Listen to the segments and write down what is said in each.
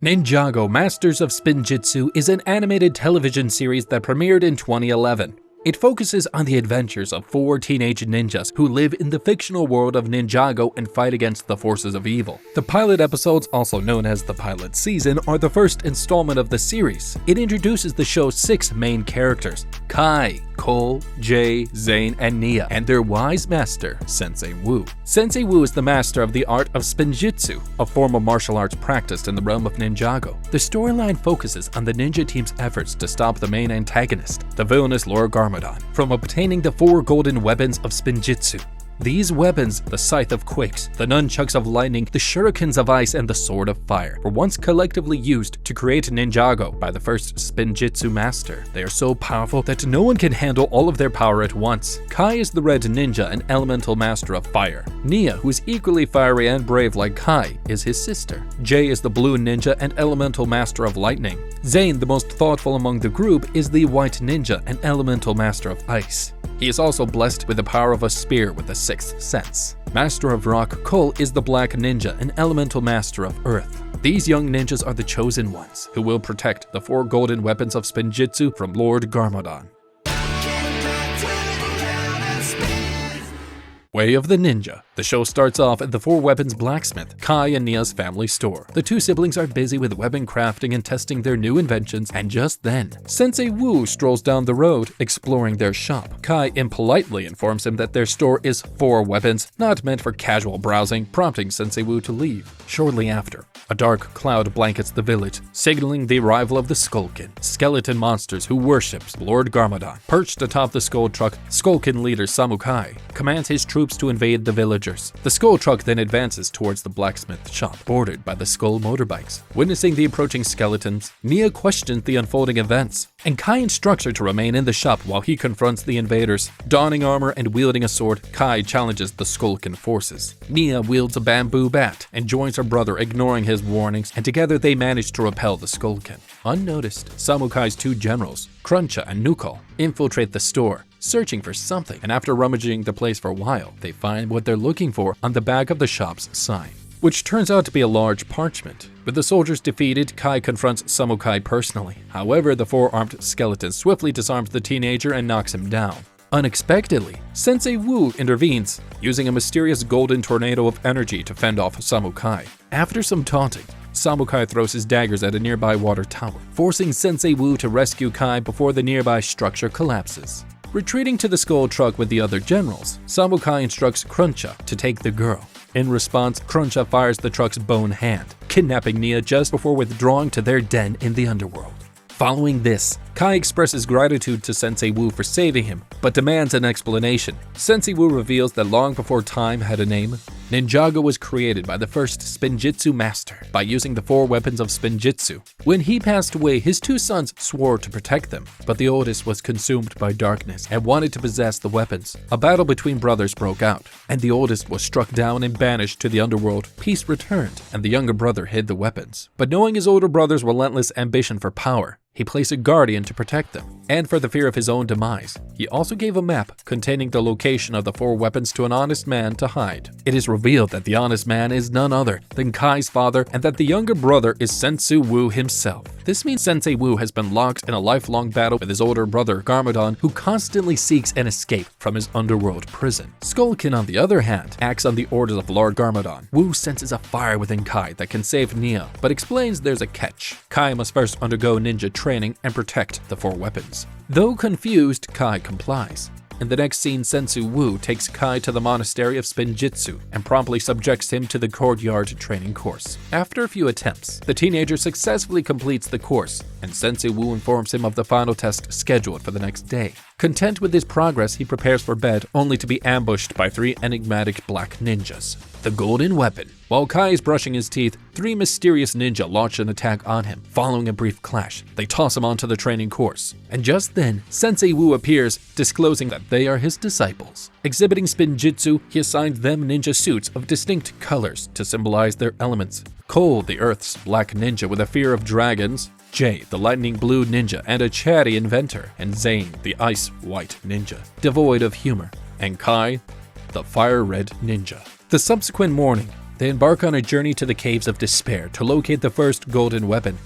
Ninjago Masters of Spinjitzu is an animated television series that premiered in 2011. It focuses on the adventures of 4 teenage ninjas who live in the fictional world of Ninjago and fight against the forces of evil. The pilot episodes, also known as the pilot season, are the first installment of the series. It introduces the show's 6 main characters: Kai, Cole, Jay, Zane, and Nia, and their wise master, Sensei Wu. Sensei Wu is the master of the art of Spinjitzu, a form of martial arts practiced in the realm of Ninjago. The storyline focuses on the ninja team's efforts to stop the main antagonist, the villainous Lord Garmadon, from obtaining the 4 golden weapons of Spinjitzu. These weapons, the Scythe of Quakes, the Nunchucks of Lightning, the Shurikens of Ice, and the Sword of Fire, were once collectively used to create Ninjago by the first Spinjitzu master. They are so powerful that no one can handle all of their power at once. Kai is the red ninja and elemental master of fire. Nia, who is equally fiery and brave like Kai, is his sister. Jay is the blue ninja and elemental master of lightning. Zane, the most thoughtful among the group, is the white ninja and elemental master of ice. He is also blessed with the power of a spear with a 6th sense. Master of Rock, Cole is the black ninja and elemental master of earth. These young ninjas are the chosen ones, who will protect the 4 golden weapons of Spinjitzu from Lord Garmadon. Way of the Ninja. The show starts off at the 4 Weapons blacksmith, Kai and Nia's family store. The 2 siblings are busy with weapon crafting and testing their new inventions, and just then, Sensei Wu strolls down the road, exploring their shop. Kai impolitely informs him that their store is 4 weapons, not meant for casual browsing, prompting Sensei Wu to leave. Shortly after, a dark cloud blankets the village, signaling the arrival of the Skulkin, skeleton monsters who worships Lord Garmadon. Perched atop the skull truck, Skulkin leader Samukai commands his troops to invade the villagers. The skull truck then advances towards the blacksmith shop, bordered by the skull motorbikes. Witnessing the approaching skeletons, Nia questions the unfolding events, and Kai instructs her to remain in the shop while he confronts the invaders. Donning armor and wielding a sword, Kai challenges the Skulkin forces. Nia wields a bamboo bat and joins her brother, ignoring his warnings, and together they manage to repel the Skulkin. Unnoticed, Samukai's 2 generals, Cruncha and Nukal, infiltrate the store, searching for something, and after rummaging the place for a while, they find what they're looking for on the back of the shop's sign, which turns out to be a large parchment. With the soldiers defeated, Kai confronts Samukai personally. However, the 4-armed skeleton swiftly disarms the teenager and knocks him down. Unexpectedly, Sensei Wu intervenes, using a mysterious golden tornado of energy to fend off Samukai. After some taunting, Samukai throws his daggers at a nearby water tower, forcing Sensei Wu to rescue Kai before the nearby structure collapses. Retreating to the skull truck with the other generals, Samukai instructs Cruncha to take the girl. In response, Cruncha fires the truck's bone hand, kidnapping Nia just before withdrawing to their den in the underworld. Following this, Kai expresses gratitude to Sensei Wu for saving him, but demands an explanation. Sensei Wu reveals that long before time had a name, Ninjago was created by the first Spinjitzu master by using the 4 weapons of Spinjitzu. When he passed away, his 2 sons swore to protect them, but the oldest was consumed by darkness and wanted to possess the weapons. A battle between brothers broke out, and the oldest was struck down and banished to the underworld. Peace returned, and the younger brother hid the weapons. But knowing his older brother's relentless ambition for power, he placed a guardian to protect them, and for the fear of his own demise, he also gave a map containing the location of the 4 weapons to an honest man to hide. It is revealed that the honest man is none other than Kai's father, and that the younger brother is Sensei Wu himself. This means Sensei Wu has been locked in a lifelong battle with his older brother Garmadon, who constantly seeks an escape from his underworld prison. Skulkin, on the other hand, acts on the orders of Lord Garmadon. Wu senses a fire within Kai that can save Nia, but explains there's a catch. Kai must first undergo ninja training and protect the 4 weapons. Though confused, Kai complies. In the next scene, Sensei Wu takes Kai to the monastery of Spinjitzu and promptly subjects him to the courtyard training course. After a few attempts, the teenager successfully completes the course, and Sensei Wu informs him of the final test scheduled for the next day. Content with his progress, he prepares for bed, only to be ambushed by 3 enigmatic black ninjas. The golden weapon. While Kai is brushing his teeth, 3 mysterious ninja launch an attack on him. Following a brief clash, they toss him onto the training course. And just then, Sensei Wu appears, disclosing that they are his disciples. Exhibiting Spinjitzu, he assigns them ninja suits of distinct colors to symbolize their elements. Cole, the Earth's black ninja with a fear of dragons, Jay, the lightning blue ninja and a chatty inventor, and Zane, the ice white ninja, devoid of humor, and Kai, the fire red ninja. The subsequent morning, they embark on a journey to the Caves of Despair to locate the first golden weapon,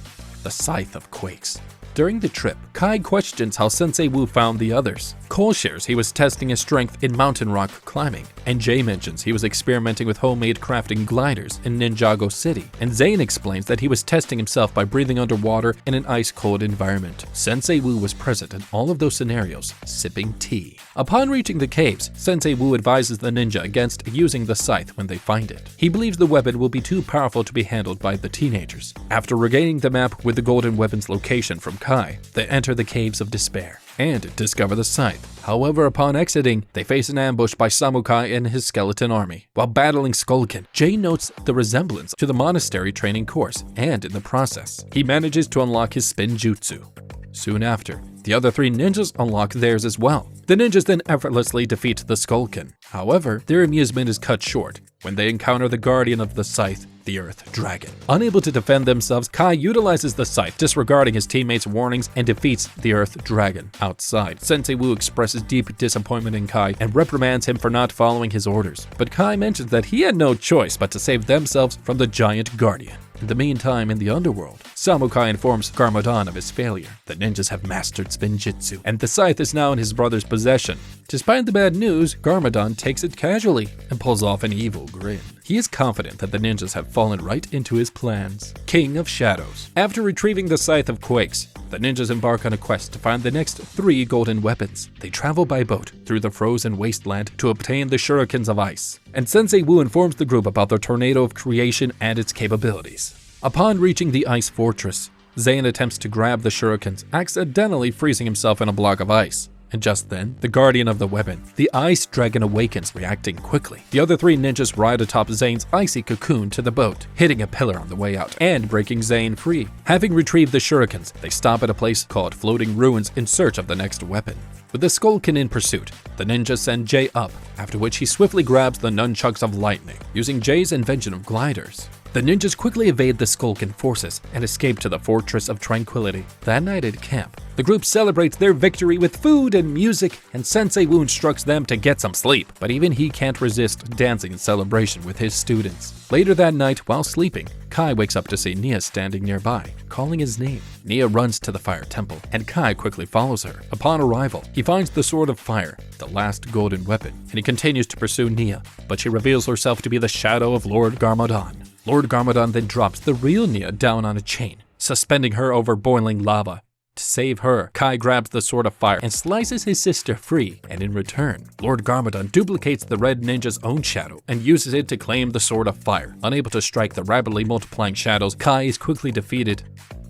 the Scythe of Quakes. During the trip, Kai questions how Sensei Wu found the others. Cole shares he was testing his strength in mountain rock climbing, and Jay mentions he was experimenting with homemade crafting gliders in Ninjago City, and Zane explains that he was testing himself by breathing underwater in an ice-cold environment. Sensei Wu was present in all of those scenarios, sipping tea. Upon reaching the caves, Sensei Wu advises the ninja against using the scythe when they find it. He believes the weapon will be too powerful to be handled by the teenagers. After regaining the map with the golden weapon's location from Kai, they enter the Caves of Despair and discover the scythe. However, upon exiting, they face an ambush by Samukai and his skeleton army. While battling Skullkin, Jay notes the resemblance to the monastery training course, and in the process, he manages to unlock his spin jutsu. Soon after, the other three ninjas unlock theirs as well. The ninjas then effortlessly defeat the Skullkin. However, their amusement is cut short when they encounter the guardian of the scythe, the Earth Dragon. Unable to defend themselves, Kai utilizes the scythe, disregarding his teammates' warnings, and defeats the Earth Dragon. Outside, Sensei Wu expresses deep disappointment in Kai and reprimands him for not following his orders. But Kai mentions that he had no choice but to save themselves from the giant guardian. In the meantime, in the underworld, Samukai informs Garmadon of his failure. The ninjas have mastered Spinjitzu, and the scythe is now in his brother's possession. Despite the bad news, Garmadon takes it casually and pulls off an evil grin. He is confident that the ninjas have fallen right into his plans. King of Shadows. After retrieving the Scythe of Quakes, the ninjas embark on a quest to find the next 3 golden weapons. They travel by boat through the frozen wasteland to obtain the shurikens of ice, and Sensei Wu informs the group about the tornado of creation and its capabilities. Upon reaching the ice fortress, Zane attempts to grab the shurikens, accidentally freezing himself in a block of ice. And just then, the guardian of the weapon, the Ice Dragon, awakens, reacting quickly. The other 3 ninjas ride atop Zane's icy cocoon to the boat, hitting a pillar on the way out and breaking Zane free. Having retrieved the shurikens, they stop at a place called Floating Ruins in search of the next weapon. With the Skullkin in pursuit, the ninjas send Jay up, after which he swiftly grabs the nunchucks of lightning, using Jay's invention of gliders. The ninjas quickly evade the Skullkin forces and escape to the Fortress of Tranquility. That night at camp, the group celebrates their victory with food and music, and Sensei Wu instructs them to get some sleep, but even he can't resist dancing in celebration with his students. Later that night, while sleeping, Kai wakes up to see Nia standing nearby, calling his name. Nia runs to the fire temple, and Kai quickly follows her. Upon arrival, he finds the Sword of Fire, the last golden weapon, and he continues to pursue Nia, but she reveals herself to be the shadow of Lord Garmadon. Lord Garmadon then drops the real Nia down on a chain, suspending her over boiling lava. To save her, Kai grabs the Sword of Fire and slices his sister free, and in return, Lord Garmadon duplicates the Red Ninja's own shadow and uses it to claim the Sword of Fire. Unable to strike the rapidly multiplying shadows, Kai is quickly defeated.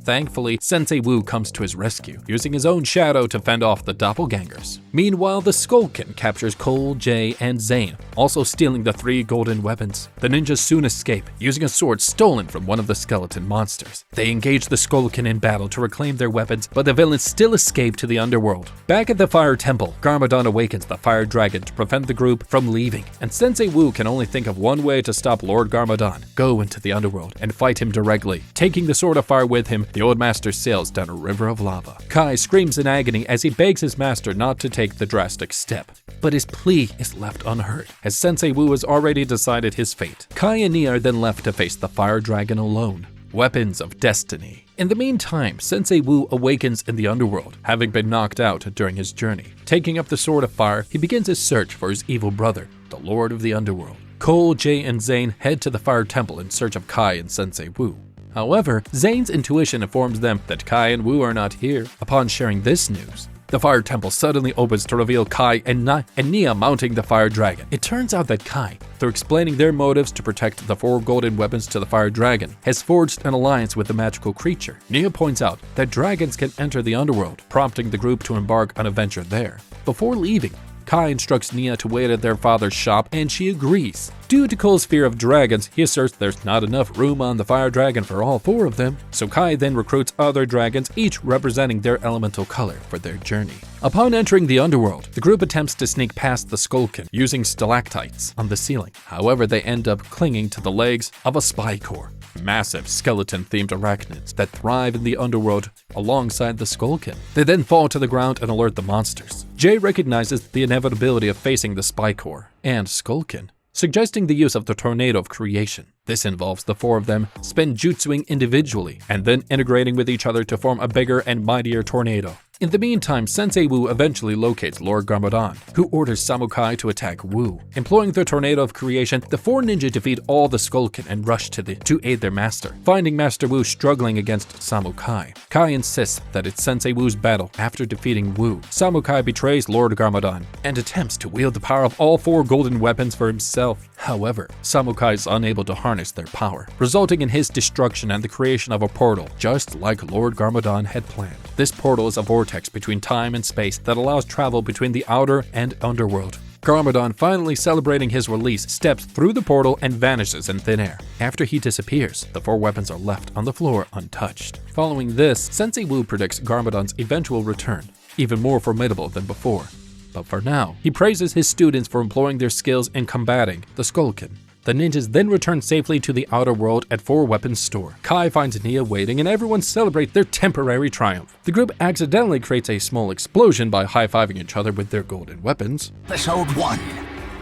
Thankfully, Sensei Wu comes to his rescue, using his own shadow to fend off the doppelgangers. Meanwhile, the Skullkin captures Cole, Jay, and Zane, also stealing the 3 golden weapons. The ninjas soon escape, using a sword stolen from one of the skeleton monsters. They engage the Skullkin in battle to reclaim their weapons, but the villains still escape to the underworld. Back at the Fire Temple, Garmadon awakens the Fire Dragon to prevent the group from leaving, and Sensei Wu can only think of one way to stop Lord Garmadon: go into the underworld and fight him directly. Taking the Sword of Fire with him, the old master sails down a river of lava. Kai screams in agony as he begs his master not to take the drastic step. But his plea is left unheard, as Sensei Wu has already decided his fate. Kai and Nia are then left to face the Fire Dragon alone. Weapons of Destiny. In the meantime, Sensei Wu awakens in the underworld, having been knocked out during his journey. Taking up the Sword of Fire, he begins his search for his evil brother, the Lord of the Underworld. Cole, Jay, and Zane head to the Fire Temple in search of Kai and Sensei Wu. However, Zane's intuition informs them that Kai and Wu are not here. Upon sharing this news, the Fire Temple suddenly opens to reveal Kai and Nia mounting the Fire Dragon. It turns out that Kai, through explaining their motives to protect the 4 golden weapons to the Fire Dragon, has forged an alliance with the magical creature. Nia points out that dragons can enter the underworld, prompting the group to embark on a venture there. Before leaving, Kai instructs Nia to wait at their father's shop, and she agrees. Due to Cole's fear of dragons, he asserts there's not enough room on the Fire Dragon for all 4 of them, so Kai then recruits other dragons, each representing their elemental color, for their journey. Upon entering the underworld, the group attempts to sneak past the Skullkin using stalactites on the ceiling. However, they end up clinging to the legs of a spy corps, massive skeleton-themed arachnids that thrive in the underworld alongside the Skullkin. They then fall to the ground and alert the monsters. Jay recognizes the inevitability of facing the spy corps and Skullkin, suggesting the use of the tornado of creation. This involves the four of them spinjutsuing individually and then integrating with each other to form a bigger and mightier tornado. In the meantime, Sensei Wu eventually locates Lord Garmadon, who orders Samukai to attack Wu. Employing the Tornado of Creation, the four ninja defeat all the Skullkin and rush to aid their master, finding Master Wu struggling against Samukai. Kai insists that it's Sensei Wu's battle. After defeating Wu, Samukai betrays Lord Garmadon and attempts to wield the power of all four golden weapons for himself. However, Samukai is unable to harness their power, resulting in his destruction and the creation of a portal, just like Lord Garmadon had planned. This portal is a vortex between time and space that allows travel between the outer and underworld. Garmadon, finally celebrating his release, steps through the portal and vanishes in thin air. After he disappears, the four weapons are left on the floor untouched. Following this, Sensei Wu predicts Garmadon's eventual return, even more formidable than before. But for now, he praises his students for employing their skills in combating the Skullkin. The ninjas then return safely to the outer world at Four Weapons Store. Kai finds Nia waiting and everyone celebrates their temporary triumph. The group accidentally creates a small explosion by high-fiving each other with their golden weapons. Episode 1.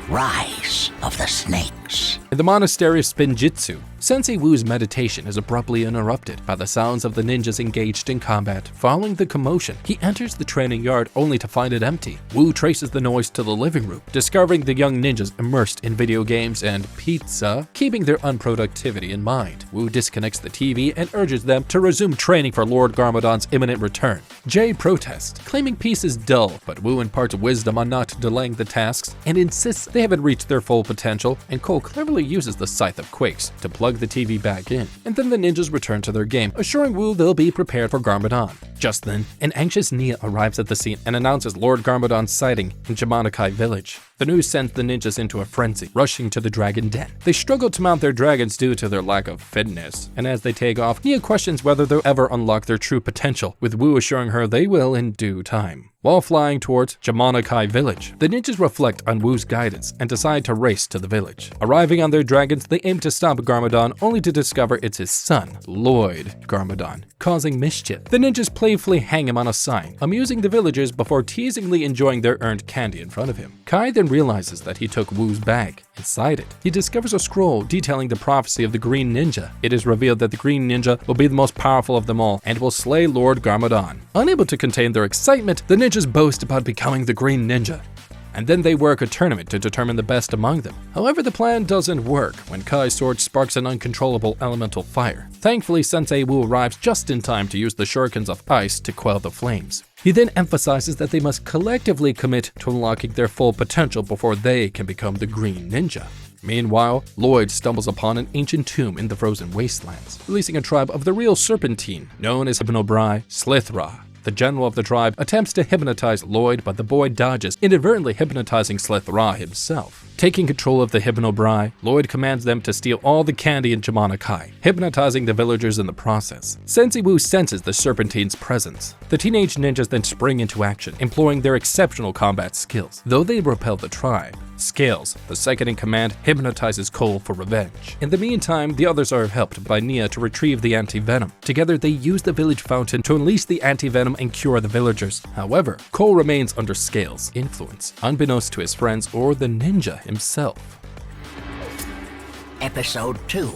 Rise of the Snakes. In the monastery of Spinjitzu, Sensei Wu's meditation is abruptly interrupted by the sounds of the ninjas engaged in combat. Following the commotion, he enters the training yard only to find it empty. Wu traces the noise to the living room, discovering the young ninjas immersed in video games and pizza. Keeping their unproductivity in mind, Wu disconnects the TV and urges them to resume training for Lord Garmadon's imminent return. Jay protests, claiming peace is dull, but Wu imparts wisdom on not delaying the tasks and insists they haven't reached their full potential, and Cole cleverly uses the Scythe of Quakes to plug the TV back in. And then the ninjas return to their game, assuring Wu they'll be prepared for Garmadon. Just then, an anxious Nia arrives at the scene and announces Lord Garmadon's sighting in Jamanakai village. The news sends the ninjas into a frenzy, rushing to the dragon den. They struggle to mount their dragons due to their lack of fitness, and as they take off, Nia questions whether they'll ever unlock their true potential, with Wu assuring her they will in due time. While flying towards Jamanakai village, the ninjas reflect on Wu's guidance and decide to race to the village. Arriving on their dragons, they aim to stop Garmadon, only to discover it's his son, Lloyd Garmadon, causing mischief. The ninjas playfully hang him on a sign, amusing the villagers before teasingly enjoying their earned candy in front of him. Kai then realizes that he took Wu's bag. Inside it, he discovers a scroll detailing the prophecy of the Green Ninja. It is revealed that the Green Ninja will be the most powerful of them all and will slay Lord Garmadon. Unable to contain their excitement, the ninjas boast about becoming the Green Ninja, and then they work a tournament to determine the best among them. However, the plan doesn't work when Kai's sword sparks an uncontrollable elemental fire. Thankfully, Sensei Wu arrives just in time to use the shurikens of ice to quell the flames. He then emphasizes that they must collectively commit to unlocking their full potential before they can become the Green Ninja. Meanwhile, Lloyd stumbles upon an ancient tomb in the frozen wastelands, releasing a tribe of the real Serpentine, known as Hypnobrai Slithra. The general of the tribe attempts to hypnotize Lloyd, but the boy dodges, inadvertently hypnotizing Slithra himself. Taking control of the Hypnobrai, Lloyd commands them to steal all the candy in Jamanakai, hypnotizing the villagers in the process. Sensei Wu senses the Serpentine's presence. The teenage ninjas then spring into action, employing their exceptional combat skills. Though they repel the tribe, Scales, the second in command, hypnotizes Cole for revenge. In the meantime, the others are helped by Nia to retrieve the anti-venom. Together, they use the village fountain to unleash the anti-venom and cure the villagers. However, Cole remains under Scales' influence, unbeknownst to his friends or the ninja himself. Episode 2.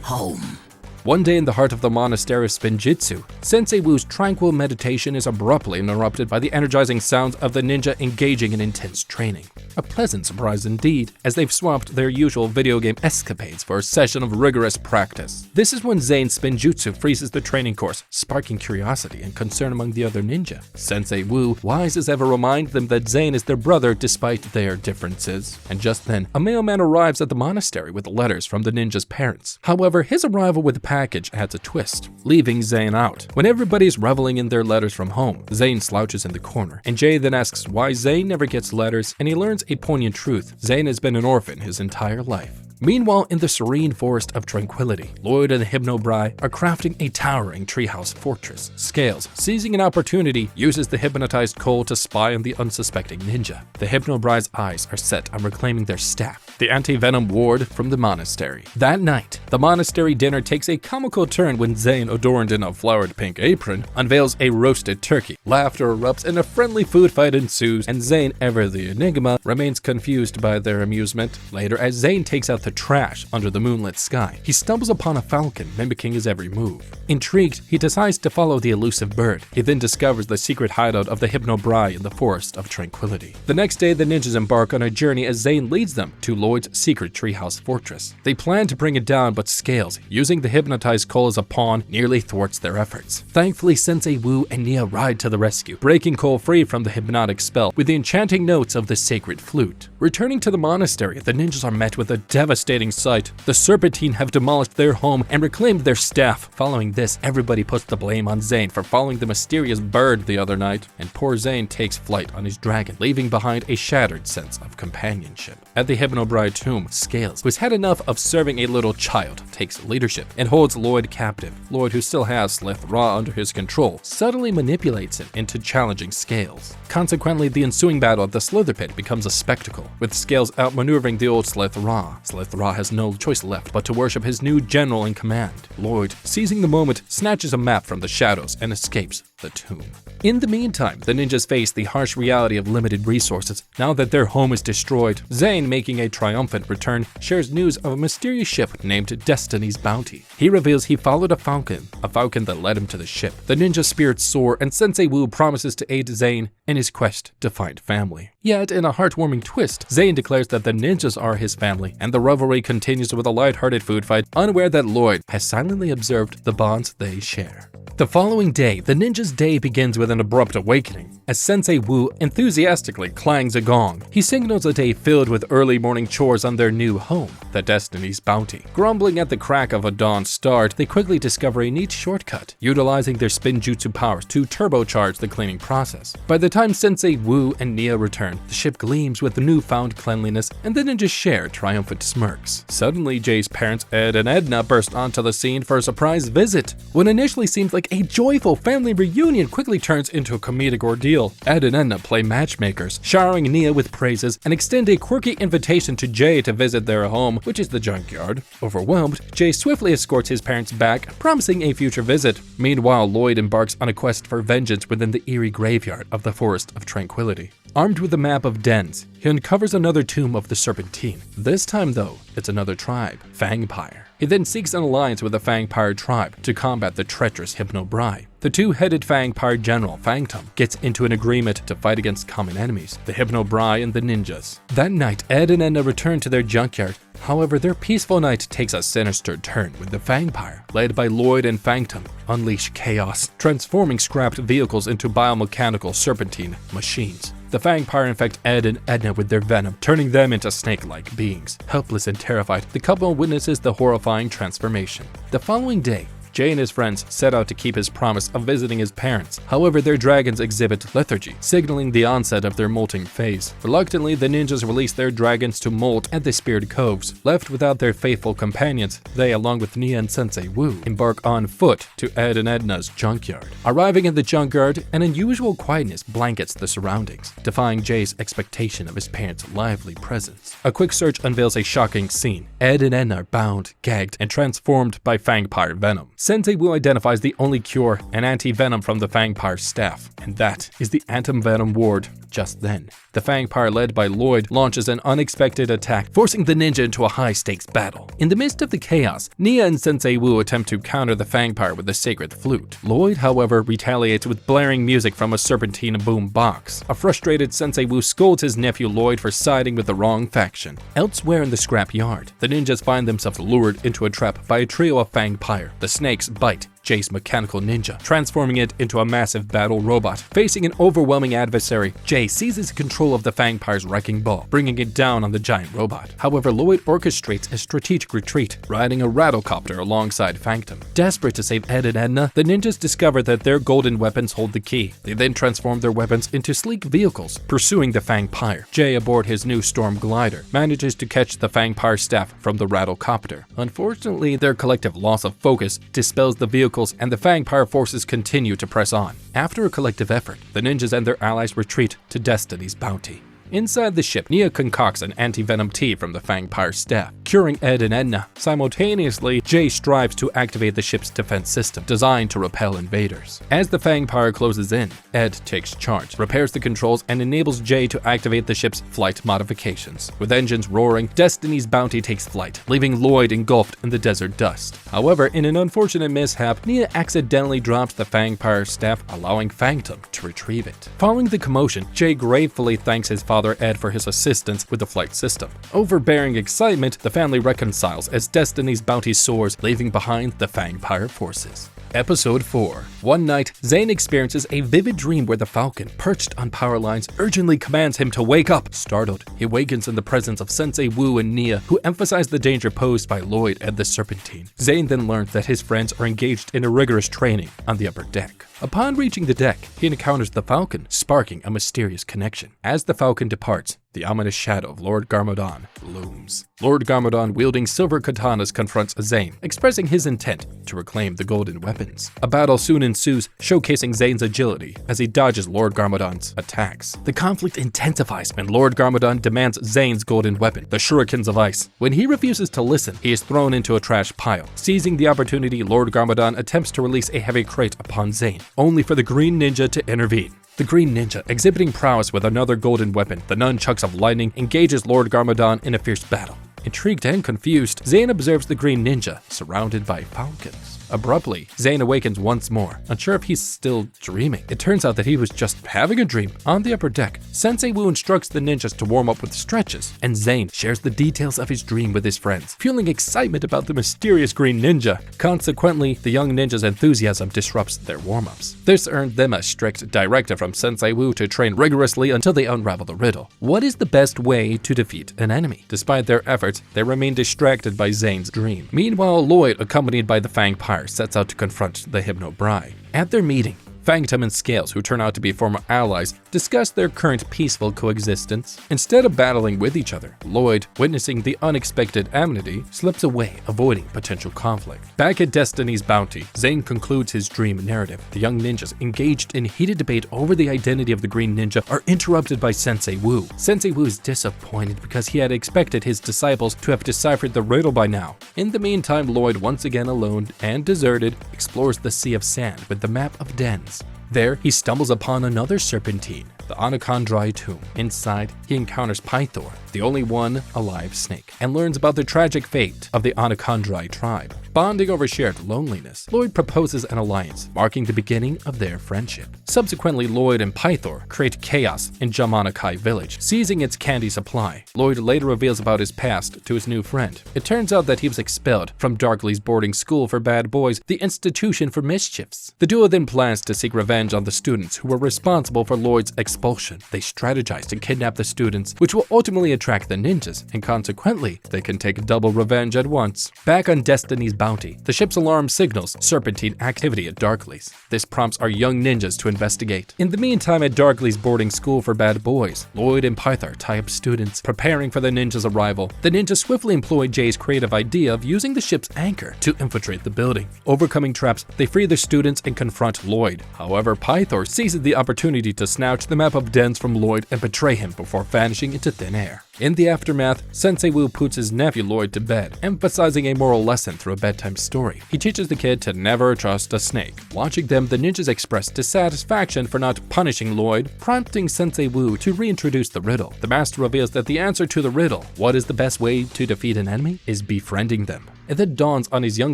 Home. One day in the heart of the monastery of Spinjitzu, Sensei Wu's tranquil meditation is abruptly interrupted by the energizing sounds of the ninja engaging in intense training. A pleasant surprise indeed, as they've swapped their usual video game escapades for a session of rigorous practice. This is when Zane's Spinjutsu freezes the training course, sparking curiosity and concern among the other ninja. Sensei Wu, wise as ever, reminds them that Zane is their brother despite their differences. And just then, a mailman arrives at the monastery with letters from the ninja's parents. However, his arrival with the package adds a twist, leaving Zane out. When everybody's reveling in their letters from home, Zane slouches in the corner, and Jay then asks why Zane never gets letters, and he learns a poignant truth: Zane has been an orphan his entire life. Meanwhile, in the serene forest of tranquility, Lloyd and the Hypnobrai are crafting a towering treehouse fortress. Scales, seizing an opportunity, uses the hypnotized Cole to spy on the unsuspecting ninja. The Hypnobrai's eyes are set on reclaiming their staff, the anti-venom ward from the monastery. That night, the monastery dinner takes a comical turn when Zane, adorned in a flowered pink apron, unveils a roasted turkey. Laughter erupts and a friendly food fight ensues, and Zane, ever the enigma, remains confused by their amusement. Later, as Zane takes out the trash under the moonlit sky, he stumbles upon a falcon mimicking his every move. Intrigued, he decides to follow the elusive bird. He then discovers the secret hideout of the Hypnobrai in the Forest of Tranquility. The next day, the ninjas embark on a journey as Zane leads them to Lloyd's secret treehouse fortress. They plan to bring it down, but Scales, using the hypnotized Cole as a pawn, nearly thwarts their efforts. Thankfully, Sensei Wu and Nia ride to the rescue, breaking Cole free from the hypnotic spell with the enchanting notes of the sacred flute. Returning to the monastery, the ninjas are met with a devastating sight. The Serpentine have demolished their home and reclaimed their staff. Following this, everybody puts the blame on Zane for following the mysterious bird the other night, and poor Zane takes flight on his dragon, leaving behind a shattered sense of companionship. At the Hypnobrai tomb, Scales, who's had enough of serving a little child, takes leadership and holds Lloyd captive. Lloyd, who still has Slith Ra under his control, subtly manipulates him into challenging Scales. Consequently, the ensuing battle at the Slither Pit becomes a spectacle, with Scales outmaneuvering the old Slith Ra. Slith Ra has no choice left but to worship his new general in command. Lloyd, seizing the moment, snatches a map from the shadows and escapes the tomb. In the meantime, the ninjas face the harsh reality of limited resources now that their home is destroyed. Zane, making a triumphant return, shares news of a mysterious ship named Destiny's Bounty. He reveals he followed a falcon that led him to the ship. The ninja spirits soar, and Sensei Wu promises to aid Zane in his quest to find family. Yet, in a heartwarming twist, Zane declares that the ninjas are his family, and the revelry continues with a lighthearted food fight, unaware that Lloyd has silently observed the bonds they share. The following day, the ninja's day begins with an abrupt awakening, as Sensei Wu enthusiastically clangs a gong. He signals a day filled with early morning chores on their new home, the Destiny's Bounty. Grumbling at the crack of a dawn start, they quickly discover a neat shortcut, utilizing their spinjutsu powers to turbocharge the cleaning process. By the time Sensei Wu and Nia return, the ship gleams with newfound cleanliness, and the ninjas share triumphant smirks. Suddenly, Jay's parents, Ed and Edna, burst onto the scene for a surprise visit. What initially seemed like a joyful family reunion quickly turns into a comedic ordeal. Ed and Edna play matchmakers, showering Nia with praises and extend a quirky invitation to Jay to visit their home, which is the junkyard. Overwhelmed, Jay swiftly escorts his parents back, promising a future visit. Meanwhile, Lloyd embarks on a quest for vengeance within the eerie graveyard of the Forest of Tranquility. Armed with a map of dens, he uncovers another tomb of the Serpentine. This time, though, it's another tribe, Fangpire. He then seeks an alliance with the Fangpire tribe to combat the treacherous Hypnobrai. The two-headed Fangpire general, Fangtum, gets into an agreement to fight against common enemies, the Hypnobrai and the ninjas. That night, Ed and Edna return to their junkyard. However, their peaceful night takes a sinister turn when the Fangpire, led by Lloyd and Fangtum, unleash chaos, transforming scrapped vehicles into biomechanical serpentine machines. The Fangpire infect Ed and Edna with their venom, turning them into snake-like beings. Helpless and terrified, the couple witnesses the horrifying transformation. The following day, Jay and his friends set out to keep his promise of visiting his parents. However, their dragons exhibit lethargy, signaling the onset of their molting phase. Reluctantly, the ninjas release their dragons to molt at the Spirit Coves. Left without their faithful companions, they, along with Nia and Sensei Wu, embark on foot to Ed and Edna's junkyard. Arriving at the junkyard, an unusual quietness blankets the surroundings, defying Jay's expectation of his parents' lively presence. A quick search unveils a shocking scene. Ed and Edna are bound, gagged, and transformed by Fangpire venom. Sensei Wu identifies the only cure, an anti-venom from the Fangpire staff, and that is the Anti-Venom Ward. Just then, the Fangpire led by Lloyd launches an unexpected attack, forcing the ninja into a high-stakes battle. In the midst of the chaos, Nia and Sensei Wu attempt to counter the Fangpire with the sacred flute. Lloyd, however, retaliates with blaring music from a serpentine boom box. A frustrated Sensei Wu scolds his nephew Lloyd for siding with the wrong faction. Elsewhere in the scrap yard, the ninjas find themselves lured into a trap by a trio of Fangpire. The snakes bite, Jay's mechanical ninja, transforming it into a massive battle robot. Facing an overwhelming adversary, Jay seizes control of the Fangpire's wrecking ball, bringing it down on the giant robot. However, Lloyd orchestrates a strategic retreat, riding a rattlecopter alongside Phantom. Desperate to save Ed and Edna, the ninjas discover that their golden weapons hold the key. They then transform their weapons into sleek vehicles, pursuing the Fangpire. Jay, aboard his new Storm glider, manages to catch the Fangpire staff from the rattlecopter. Unfortunately, their collective loss of focus dispels the vehicles and the Fangpire forces continue to press on. After a collective effort, the ninjas and their allies retreat to Destiny's bounty. Inside the ship, Nia concocts an anti-venom tea from the Fangpire staff, curing Ed and Edna. Simultaneously, Jay strives to activate the ship's defense system, designed to repel invaders. As the Fangpire closes in, Ed takes charge, repairs the controls, and enables Jay to activate the ship's flight modifications. With engines roaring, Destiny's bounty takes flight, leaving Lloyd engulfed in the desert dust. However, in an unfortunate mishap, Nia accidentally drops the Fangpire staff, allowing Phantom to retrieve it. Following the commotion, Jay gratefully thanks his father Ed for his assistance with the flight system. Overbearing excitement, the family reconciles as Destiny's bounty soars, leaving behind the Fangpire forces. Episode 4. One night, Zane experiences a vivid dream where the Falcon, perched on power lines, urgently commands him to wake up. Startled, he awakens in the presence of Sensei Wu and Nia, who emphasize the danger posed by Lloyd and the Serpentine. Zane then learns that his friends are engaged in a rigorous training on the upper deck. Upon reaching the deck, he encounters the Falcon, sparking a mysterious connection. As the Falcon departs, the ominous shadow of Lord Garmadon looms. Lord Garmadon, wielding silver katanas, confronts Zane, expressing his intent to reclaim the golden weapons. A battle soon ensues, showcasing Zane's agility as he dodges Lord Garmadon's attacks. The conflict intensifies when Lord Garmadon demands Zane's golden weapon, the Shurikens of Ice. When he refuses to listen, he is thrown into a trash pile. Seizing the opportunity, Lord Garmadon attempts to release a heavy crate upon Zane, only for the Green Ninja to intervene. The Green Ninja, exhibiting prowess with another golden weapon, the Nunchucks of Lightning, engages Lord Garmadon in a fierce battle. Intrigued and confused, Zane observes the Green Ninja, surrounded by falcons. Abruptly, Zane awakens once more, unsure if he's still dreaming. It turns out that he was just having a dream. On the upper deck, Sensei Wu instructs the ninjas to warm up with stretches, and Zane shares the details of his dream with his friends, fueling excitement about the mysterious Green Ninja. Consequently, the young ninjas' enthusiasm disrupts their warm-ups. This earned them a strict directive from Sensei Wu to train rigorously until they unravel the riddle. What is the best way to defeat an enemy? Despite their efforts, they remain distracted by Zane's dream. Meanwhile, Lloyd, accompanied by the Fangpire, sets out to confront the Hypno Bride. At their meeting, Phantom and Scales, who turn out to be former allies, discuss their current peaceful coexistence. Instead of battling with each other, Lloyd, witnessing the unexpected amity, slips away, avoiding potential conflict. Back at Destiny's bounty, Zane concludes his dream narrative. The young ninjas, engaged in heated debate over the identity of the Green Ninja, are interrupted by Sensei Wu. Sensei Wu is disappointed because he had expected his disciples to have deciphered the riddle by now. In the meantime, Lloyd, once again alone and deserted, explores the Sea of Sand with the map of dens. There, he stumbles upon another serpentine, the Onachondri tomb. Inside, he encounters Pythor, the only one alive snake, and learns about the tragic fate of the Onachondri tribe. Bonding over shared loneliness, Lloyd proposes an alliance, marking the beginning of their friendship. Subsequently, Lloyd and Pythor create chaos in Jamanakai village, seizing its candy supply. Lloyd later reveals about his past to his new friend. It turns out that he was expelled from Darkly's boarding school for bad boys, the institution for mischiefs. The duo then plans to seek revenge on the students who were responsible for Lloyd's expulsion. They strategize to kidnap the students, which will ultimately attract the ninjas, and consequently, they can take double revenge at once. Back on Destiny's bounty, the ship's alarm signals serpentine activity at Darkly's. This prompts our young ninjas to investigate. In the meantime, at Darkly's boarding school for bad boys, Lloyd and Pythor tie up students, preparing for the ninjas' arrival. The ninjas swiftly employ Jay's creative idea of using the ship's anchor to infiltrate the building. Overcoming traps, they free the students and confront Lloyd. However, Pythor seizes the opportunity to snatch the map of dens from Lloyd and betray him before vanishing into thin air. In the aftermath, Sensei Wu puts his nephew Lloyd to bed, emphasizing a moral lesson through a bedtime story. He teaches the kid to never trust a snake. Watching them, the ninjas express dissatisfaction for not punishing Lloyd, prompting Sensei Wu to reintroduce the riddle. The master reveals that the answer to the riddle, what is the best way to defeat an enemy, is befriending them. It then dawns on his young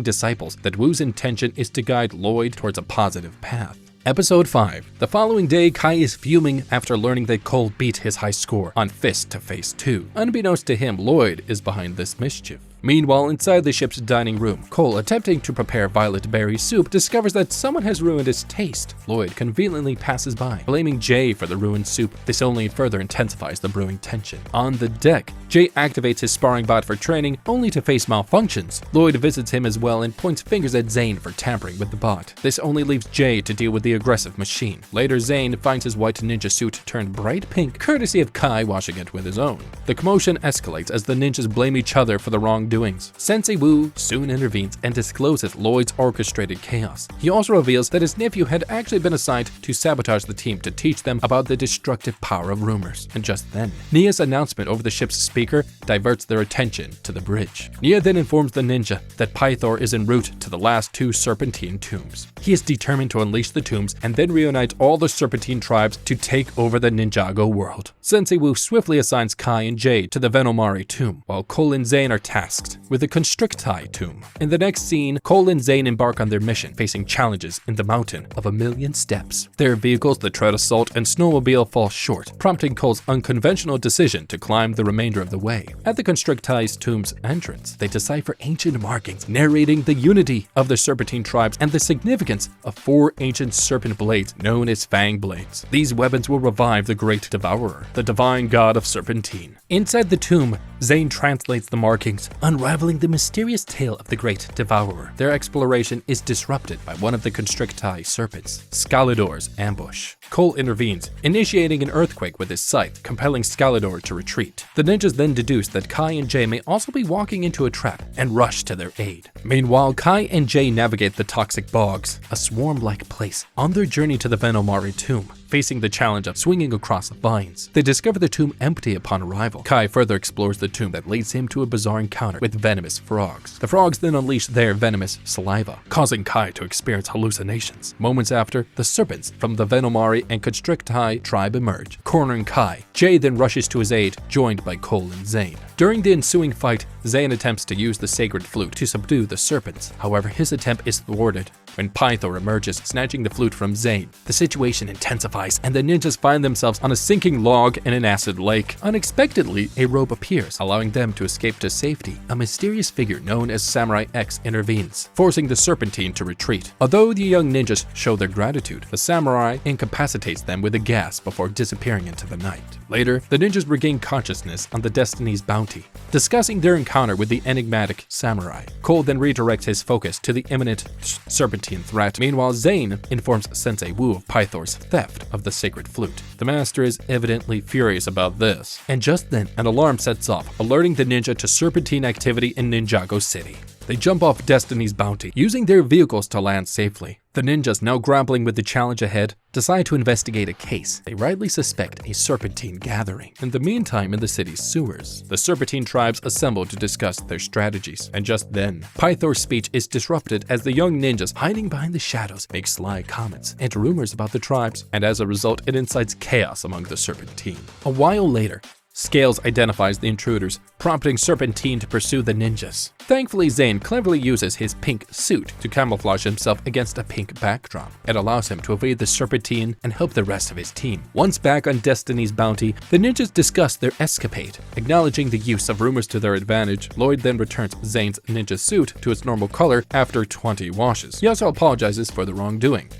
disciples that Wu's intention is to guide Lloyd towards a positive path. Episode 5. The following day, Kai is fuming after learning that Cole beat his high score on Fist to Face 2. Unbeknownst to him, Lloyd is behind this mischief. Meanwhile, inside the ship's dining room, Cole, attempting to prepare violet berry soup, discovers that someone has ruined his taste. Lloyd conveniently passes by, blaming Jay for the ruined soup. This only further intensifies the brewing tension. On the deck, Jay activates his sparring bot for training, only to face malfunctions. Lloyd visits him as well and points fingers at Zane for tampering with the bot. This only leaves Jay to deal with the aggressive machine. Later, Zane finds his white ninja suit turned bright pink, courtesy of Kai washing it with his own. The commotion escalates as the ninjas blame each other for the wrongdoings. Sensei Wu soon intervenes and discloses Lloyd's orchestrated chaos. He also reveals that his nephew had actually been assigned to sabotage the team to teach them about the destructive power of rumors. And just then, Nia's announcement over the ship's speaker diverts their attention to the bridge. Nia then informs the ninja that Pythor is en route to the last 2 serpentine tombs. He is determined to unleash the tombs and then reunite all the serpentine tribes to take over the Ninjago world. Sensei Wu swiftly assigns Kai and Jay to the Venomari tomb, while Cole and Zane are tasked with the Constricti tomb. In the next scene, Cole and Zane embark on their mission, facing challenges in the mountain of a million steps. Their vehicles, the Tread Assault and Snowmobile, fall short, prompting Cole's unconventional decision to climb the remainder of the way. At the Constricti's tomb's entrance, they decipher ancient markings narrating the unity of the serpentine tribes and the significance of 4 ancient serpent blades known as Fang Blades. These weapons will revive the Great Devourer, the divine god of Serpentine. Inside the tomb, Zane translates the markings, unraveling the mysterious tale of the Great Devourer. Their exploration is disrupted by one of the Constricti serpents, Scalador's ambush. Cole intervenes, initiating an earthquake with his scythe, compelling Scalador to retreat. The ninjas then deduce that Kai and Jay may also be walking into a trap and rush to their aid. Meanwhile, Kai and Jay navigate the toxic bogs, a swarm-like place, on their journey to the Venomari tomb. Facing the challenge of swinging across vines, they discover the tomb empty upon arrival. Kai further explores the tomb that leads him to a bizarre encounter with venomous frogs. The frogs then unleash their venomous saliva, causing Kai to experience hallucinations. Moments after, the serpents from the Venomari and Constricti tribe emerge, cornering Kai. Jay then rushes to his aid, joined by Cole and Zane. During the ensuing fight, Zane attempts to use the sacred flute to subdue the serpents. However, his attempt is thwarted when Pythor emerges, snatching the flute from Zane. The situation intensifies, and the ninjas find themselves on a sinking log in an acid lake. Unexpectedly, a rope appears, allowing them to escape to safety. A mysterious figure known as Samurai X intervenes, forcing the Serpentine to retreat. Although the young ninjas show their gratitude, the samurai incapacitates them with a gas before disappearing into the night. Later, the ninjas regain consciousness on the Destiny's Bounty, discussing their encounter with the enigmatic samurai. Cole then redirects his focus to the imminent serpentine threat. Meanwhile, Zane informs Sensei Wu of Pythor's theft of the sacred flute. The master is evidently furious about this, and just then an alarm sets off, alerting the ninja to serpentine activity in Ninjago City. They jump off Destiny's Bounty, using their vehicles to land safely. The ninjas, now grappling with the challenge ahead, decide to investigate a case. They rightly suspect a serpentine gathering. In the meantime, in the city's sewers, the serpentine tribes assemble to discuss their strategies. And just then, Pythor's speech is disrupted as the young ninjas, hiding behind the shadows, make sly comments and rumors about the tribes, and as a result, it incites chaos among the serpentine. A while later, Scales identifies the intruders, prompting Serpentine to pursue the ninjas. Thankfully, Zane cleverly uses his pink suit to camouflage himself against a pink backdrop. It allows him to evade the Serpentine and help the rest of his team. Once back on Destiny's Bounty, the ninjas discuss their escapade. Acknowledging the use of rumors to their advantage, Lloyd then returns Zane's ninja suit to its normal color after 20 washes. He also apologizes for the wrongdoing.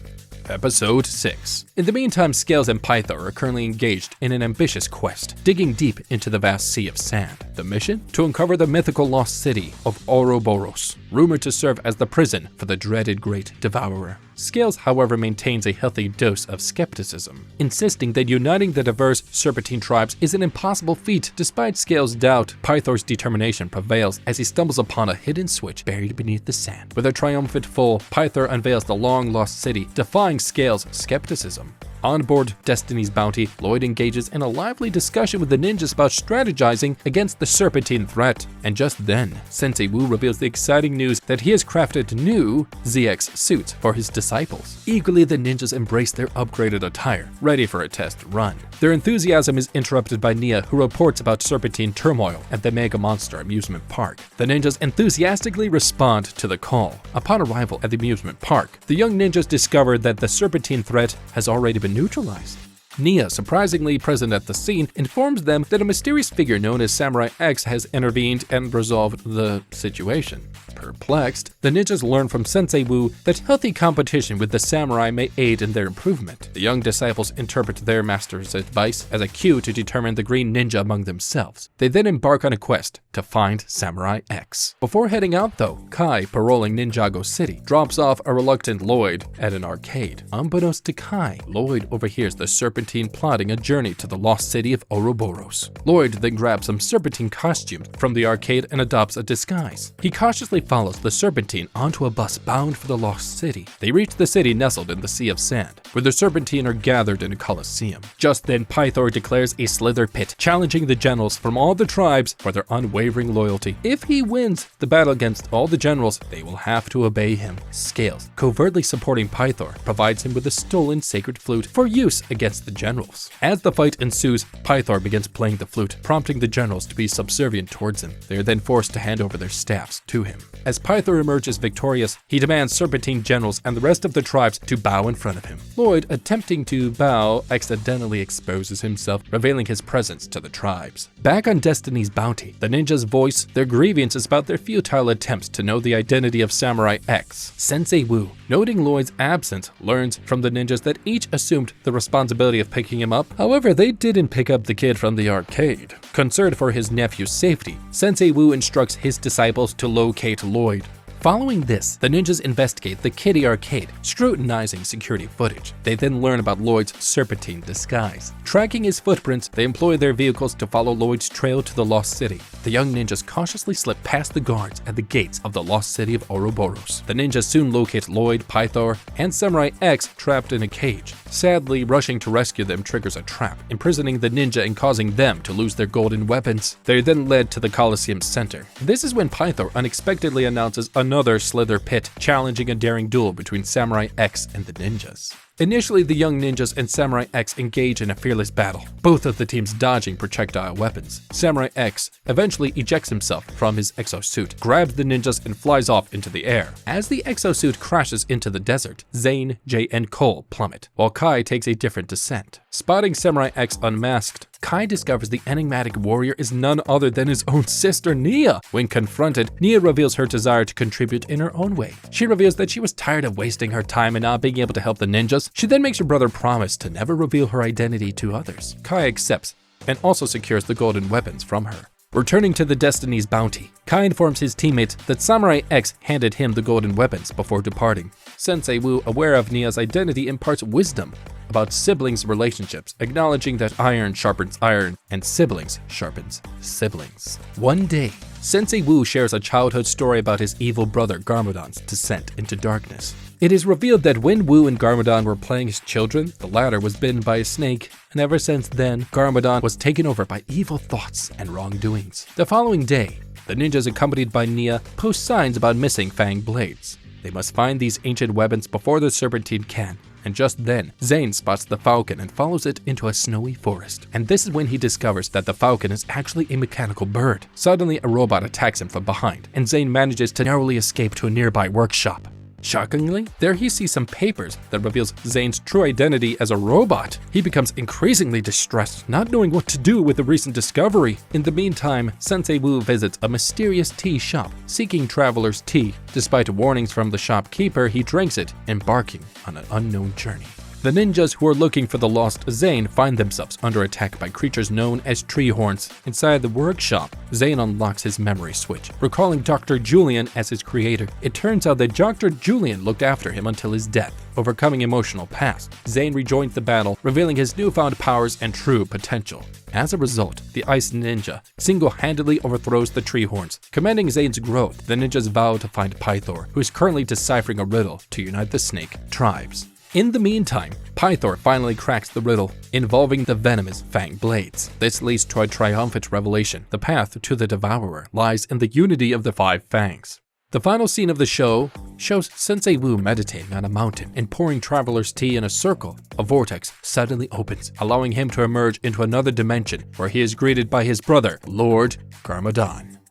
Episode 6. In the meantime, Scales and Pythor are currently engaged in an ambitious quest, digging deep into the vast sea of sand. The mission? To uncover the mythical lost city of Ouroboros, rumored to serve as the prison for the dreaded Great Devourer. Scales, however, maintains a healthy dose of skepticism, insisting that uniting the diverse Serpentine tribes is an impossible feat. Despite Scales' doubt, Pythor's determination prevails as he stumbles upon a hidden switch buried beneath the sand. With a triumphant fall, Pythor unveils the long-lost city, defying Scales' skepticism. On board Destiny's Bounty, Lloyd engages in a lively discussion with the ninjas about strategizing against the Serpentine threat. And just then, Sensei Wu reveals the exciting news that he has crafted new ZX suits for his disciples. Eagerly, the ninjas embrace their upgraded attire, ready for a test run. Their enthusiasm is interrupted by Nia, who reports about Serpentine turmoil at the Mega Monster amusement park. The ninjas enthusiastically respond to the call. Upon arrival at the amusement park, the young ninjas discover that the Serpentine threat has already been neutralized. Nia, surprisingly present at the scene, informs them that a mysterious figure known as Samurai X has intervened and resolved the situation. Perplexed, the ninjas learn from Sensei Wu that healthy competition with the samurai may aid in their improvement. The young disciples interpret their master's advice as a cue to determine the green ninja among themselves. They then embark on a quest to find Samurai X. Before heading out though, Kai, patrolling Ninjago City, drops off a reluctant Lloyd at an arcade. Unbeknownst to Kai, Lloyd overhears the Serpentine plotting a journey to the lost city of Ouroboros. Lloyd then grabs some Serpentine costumes from the arcade and adopts a disguise. He cautiously follows the Serpentine onto a bus bound for the lost city. They reach the city nestled in the Sea of Sand, where the Serpentine are gathered in a coliseum. Just then, Pythor declares a slither pit, challenging the generals from all the tribes for their unwavering loyalty. If he wins the battle against all the generals, they will have to obey him. Scales, covertly supporting Pythor, provides him with a stolen sacred flute for use against the generals. As the fight ensues, Pythor begins playing the flute, prompting the generals to be subservient towards him. They are then forced to hand over their staffs to him. As Pythor emerges victorious, he demands Serpentine generals and the rest of the tribes to bow in front of him. Lloyd, attempting to bow, accidentally exposes himself, revealing his presence to the tribes. Back on Destiny's bounty, the ninjas voice their grievances about their futile attempts to know the identity of Samurai X. Sensei Wu, noting Lloyd's absence, learns from the ninjas that each assumed the responsibility of picking him up. However, they didn't pick up the kid from the arcade. Concerned for his nephew's safety, Sensei Wu instructs his disciples to locate Lloyd. Following this, the ninjas investigate the kiddie arcade, scrutinizing security footage. They then learn about Lloyd's Serpentine disguise. Tracking his footprints, they employ their vehicles to follow Lloyd's trail to the lost city. The young ninjas cautiously slip past the guards at the gates of the lost city of Ouroboros. The ninjas soon locate Lloyd, Pythor, and Samurai X trapped in a cage. Sadly, rushing to rescue them triggers a trap, imprisoning the ninja and causing them to lose their golden weapons. They are then led to the Coliseum center. This is when Pythor unexpectedly announces another slither pit, challenging a daring duel between Samurai X and the ninjas. Initially, the young ninjas and Samurai X engage in a fearless battle, both of the teams dodging projectile weapons. Samurai X eventually ejects himself from his exosuit, grabs the ninjas, and flies off into the air. As the exosuit crashes into the desert, Zane, Jay, and Cole plummet, while Kai takes a different descent. Spotting Samurai X unmasked, Kai discovers the enigmatic warrior is none other than his own sister, Nia. When confronted, Nia reveals her desire to contribute in her own way. She reveals that she was tired of wasting her time and not being able to help the ninjas. She then makes her brother promise to never reveal her identity to others. Kai accepts and also secures the golden weapons from her. Returning to the Destiny's bounty, Kai informs his teammates that Samurai X handed him the golden weapons before departing. Sensei Wu, aware of Nia's identity, imparts wisdom about siblings' relationships, acknowledging that iron sharpens iron and siblings sharpens siblings. One day, Sensei Wu shares a childhood story about his evil brother Garmadon's descent into darkness. It is revealed that when Wu and Garmadon were playing as children, the latter was bitten by a snake, and ever since then, Garmadon was taken over by evil thoughts and wrongdoings. The following day, the ninjas accompanied by Nia post signs about missing Fang blades. They must find these ancient weapons before the Serpentine can. And just then, Zane spots the falcon and follows it into a snowy forest. And this is when he discovers that the falcon is actually a mechanical bird. Suddenly, a robot attacks him from behind, and Zane manages to narrowly escape to a nearby workshop. Shockingly, there he sees some papers that reveals Zane's true identity as a robot. He becomes increasingly distressed, not knowing what to do with the recent discovery. In the meantime, Sensei Wu visits a mysterious tea shop, seeking traveler's tea. Despite warnings from the shopkeeper, he drinks it, embarking on an unknown journey. The ninjas who are looking for the lost Zane find themselves under attack by creatures known as tree horns. Inside the workshop, Zane unlocks his memory switch, recalling Dr. Julian as his creator. It turns out that Dr. Julian looked after him until his death. Overcoming emotional past, Zane rejoins the battle, revealing his newfound powers and true potential. As a result, the Ice Ninja single-handedly overthrows the tree horns. Commending Zane's growth, the ninjas vow to find Pythor, who is currently deciphering a riddle to unite the snake tribes. In the meantime, Pythor finally cracks the riddle, involving the venomous Fang blades. This leads to a triumphant revelation. The path to the Devourer lies in the unity of the 5 fangs. The final scene of the show shows Sensei Wu meditating on a mountain and pouring traveler's tea in a circle. A vortex suddenly opens, allowing him to emerge into another dimension where he is greeted by his brother, Lord Garmadon.